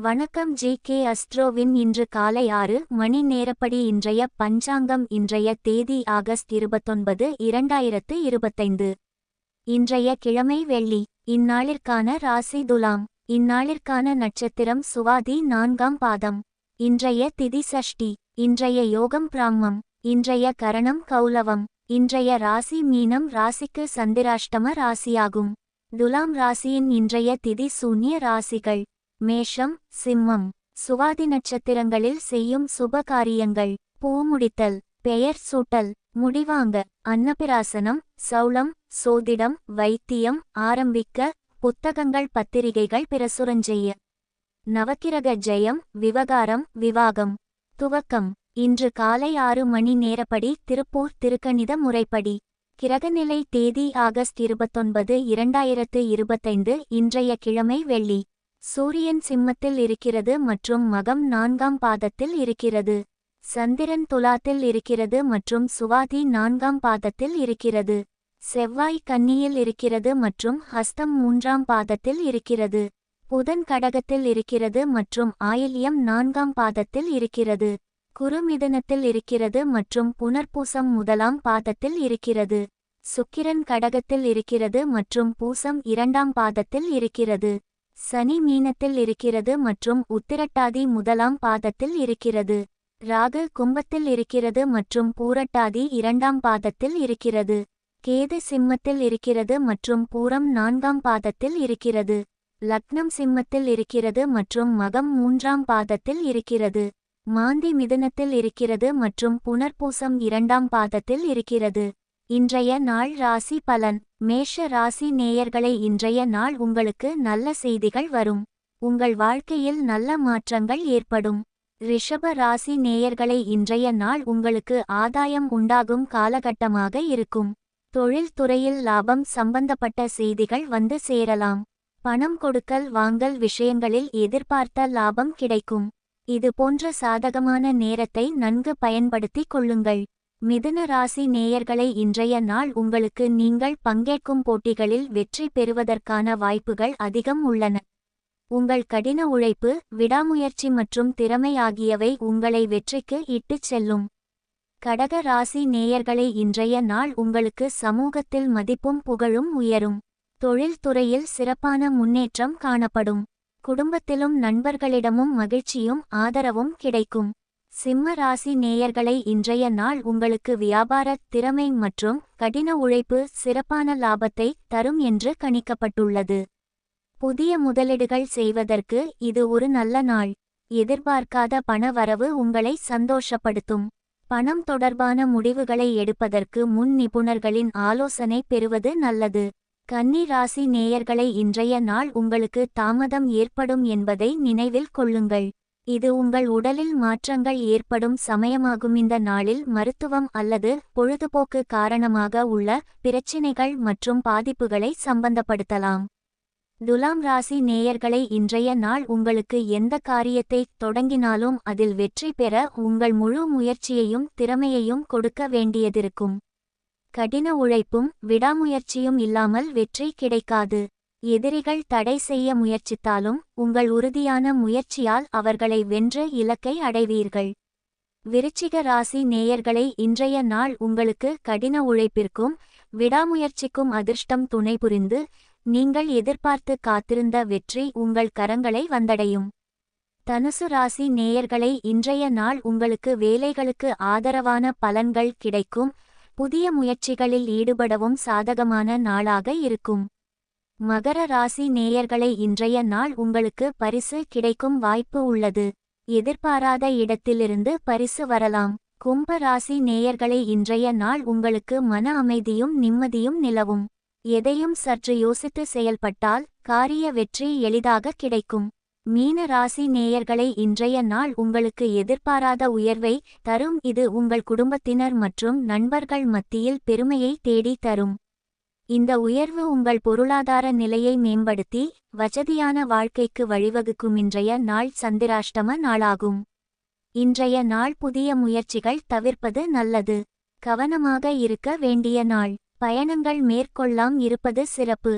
வணக்கம் ஜி.கே. அஸ்ட்ரோவின் இன்று காலை 6 மணி நேரப்படி இன்றைய பஞ்சாங்கம். இன்றைய தேதி ஆகஸ்ட் 29, 2025. இன்றைய கிழமை வெள்ளி. இந்நாளிற்கான ராசி துலாம். இந்நாளிற்கான நட்சத்திரம் சுவாதி 4ஆம் பாதம். இன்றைய திதி சஷ்டி. இன்றைய யோகம் பிராம்மம். இன்றைய கரணம் கௌலவம். இன்றைய ராசி மீனம் ராசிக்கு சந்திராஷ்டம ராசியாகும். துலாம் ராசியின் இன்றைய திதி சூன்ய ராசிகள்: மேஷம், சிம்மம். சுவாதி நட்சத்திரங்களில் செய்யும் சுப காரியங்கள்: பூமுடித்தல், பெயர் சூட்டல், முடிவாங்க, அன்னபிராசனம், சௌளம், சோதிடம், வைத்தியம் ஆரம்பிக்க, புத்தகங்கள் பத்திரிகைகள் பிரசுரஞ்செய்ய. நவக்கிரக ஜெயம், விவகாரம், விவாகம். துவக்கம்: இன்று காலை 6 மணி நேரப்படி திருப்பூர் திருக்கணித முறைப்படி. கிரகநிலை தேதி ஆகஸ்ட் 29, 2025. இன்றைய கிழமை வெள்ளி. சூரியன் சிம்மத்தில் இருக்கிறது மற்றும் மகம் 4ஆம் பாதத்தில் இருக்கிறது. சந்திரன் துலாத்தில் இருக்கிறது மற்றும் சுவாதி 4ஆம் பாதத்தில் இருக்கிறது. செவ்வாய் கன்னியில் இருக்கிறது மற்றும் ஹஸ்தம் 3ஆம் பாதத்தில் இருக்கிறது. புதன் கடகத்தில் இருக்கிறது மற்றும் ஆயில்யம் 4ஆம் பாதத்தில் இருக்கிறது. குரு மிதுனத்தில் இருக்கிறது மற்றும் புனர்பூசம் 1ஆம் பாதத்தில் இருக்கிறது. சுக்கிரன் கடகத்தில் இருக்கிறது மற்றும் பூசம் 2ஆம் பாதத்தில் இருக்கிறது. சனி மீனத்தில் இருக்கிறது மற்றும் உத்திரட்டாதி 1ஆம் பாதத்தில் இருக்கிறது. ராகு கும்பத்தில் இருக்கிறது மற்றும் பூரட்டாதி 2ஆம் பாதத்தில் இருக்கிறது. கேது சிம்மத்தில் இருக்கிறது மற்றும் பூரம் 4ஆம் பாதத்தில் இருக்கிறது. லக்னம் சிம்மத்தில் இருக்கிறது மற்றும் மகம் 3ஆம் பாதத்தில் இருக்கிறது. மாந்தி மிதுனத்தில் இருக்கிறது மற்றும் புனர்பூசம் 2ஆம் பாதத்தில் இருக்கிறது. இன்றைய நாள் ராசி பலன். மேஷ ராசி நேயர்களை, இன்றைய நாள் உங்களுக்கு நல்ல செய்திகள் வரும். உங்கள் வாழ்க்கையில் நல்ல மாற்றங்கள் ஏற்படும். ரிஷப ராசி நேயர்களை, இன்றைய நாள் உங்களுக்கு ஆதாயம் உண்டாகும் காலகட்டமாக இருக்கும். தொழில் துறையில் லாபம் சம்பந்தப்பட்ட செய்திகள் வந்து சேரலாம். பணம் கொடுக்கல் வாங்கல் விஷயங்களில் எதிர்பார்த்த லாபம் கிடைக்கும். இது போன்ற சாதகமான நேரத்தை நன்கு பயன்படுத்திக் கொள்ளுங்கள். மிதுன ராசி நேயர்களை, இன்றைய நாள் உங்களுக்கு நீங்கள் பங்கேற்கும் போட்டிகளில் வெற்றி பெறுவதற்கான வாய்ப்புகள் அதிகம் உள்ளன. உங்கள் கடின உழைப்பு, விடாமுயற்சி மற்றும் திறமை ஆகியவை உங்களை வெற்றிக்கு இட்டுச் செல்லும். கடக ராசி நேயர்களை, இன்றைய நாள் உங்களுக்கு சமூகத்தில் மதிப்பும் புகழும் உயரும். தொழில் துறையில் சிறப்பான முன்னேற்றம் காணப்படும். குடும்பத்திலும் நண்பர்களிடமும் மகிழ்ச்சியும் ஆதரவும் கிடைக்கும். சிம்ம ராசி நேயர்களை, இன்றைய நாள் உங்களுக்கு வியாபார திறமை மற்றும் கடின உழைப்பு சிறப்பான லாபத்தை தரும் என்று கணிக்கப்பட்டுள்ளது. புதிய முதலீடுகள் செய்வதற்கு இது ஒரு நல்ல நாள். எதிர்பார்க்காத பண வரவு உங்களை சந்தோஷப்படுத்தும். பணம் தொடர்பான முடிவுகளை எடுப்பதற்கு முன் நிபுணர்களின் ஆலோசனை பெறுவது நல்லது. கன்னி ராசி நேயர்களை, இன்றைய நாள் உங்களுக்கு தாமதம் ஏற்படும் என்பதை நினைவில் கொள்ளுங்கள். இது உங்கள் உடலில் மாற்றங்கள் ஏற்படும் சமயமாகும். இந்த நாளில் மருத்துவம் அல்லது பொழுதுபோக்கு காரணமாக உள்ள பிரச்சினைகள் மற்றும் பாதிப்புகளை சம்பந்தப்படுத்தலாம். துலாம் ராசி நேயர்களை, இன்றைய நாள் உங்களுக்கு எந்த காரியத்தை தொடங்கினாலும் அதில் வெற்றி பெற உங்கள் முழு முயற்சியையும் திறமையையும் கொடுக்க வேண்டியதிருக்கும். கடின உழைப்பும் விடாமுயற்சியும் இல்லாமல் வெற்றி கிடைக்காது. எதிரிகள் தடை செய்ய முயற்சித்தாலும் உங்கள் உறுதியான முயற்சியால் அவர்களை வென்று இலக்கை அடைவீர்கள். விருச்சிக ராசி நேயர்களை, இன்றைய நாள் உங்களுக்கு கடின உழைப்பிற்கும் விடாமுயற்சிக்கும் அதிர்ஷ்டம் துணை புரிந்து நீங்கள் எதிர்பார்த்து காத்திருந்த வெற்றி உங்கள் கரங்களை வந்தடையும். தனுசு ராசி நேயர்களை, இன்றைய நாள் உங்களுக்கு வேலைகளுக்கு ஆதரவான பலன்கள் கிடைக்கும். புதிய முயற்சிகளில் ஈடுபடவும் சாதகமான நாளாக இருக்கும். மகர ராசி நேயர்களை, இன்றைய நாள் உங்களுக்கு பரிசு கிடைக்கும் வாய்ப்பு உள்ளது. எதிர்பாராத இடத்திலிருந்து பரிசு வரலாம். கும்ப ராசி நேயர்களை, இன்றைய நாள் உங்களுக்கு மன அமைதியும் நிம்மதியும் நிலவும். எதையும் சற்று யோசித்து செயல்பட்டால் காரிய வெற்றி எளிதாக கிடைக்கும். மீன ராசி நேயர்களை, இன்றைய நாள் உங்களுக்கு எதிர்பாராத உயர்வை தரும். இது உங்கள் குடும்பத்தினர் மற்றும் நண்பர்கள் மத்தியில் பெருமையை தேடி தரும். இந்த உயர்வு உங்கள் பொருளாதார நிலையை மேம்படுத்தி வசதியான வாழ்க்கைக்கு வழிவகுக்கும். இன்றைய நாள் சந்திராஷ்டம நாளாகும். இன்றைய நாள் புதிய முயற்சிகள் தவிர்ப்பது நல்லது. கவனமாக இருக்க வேண்டிய நாள். பயணங்கள் மேற்கொள்ளாம் இருப்பது சிறப்பு.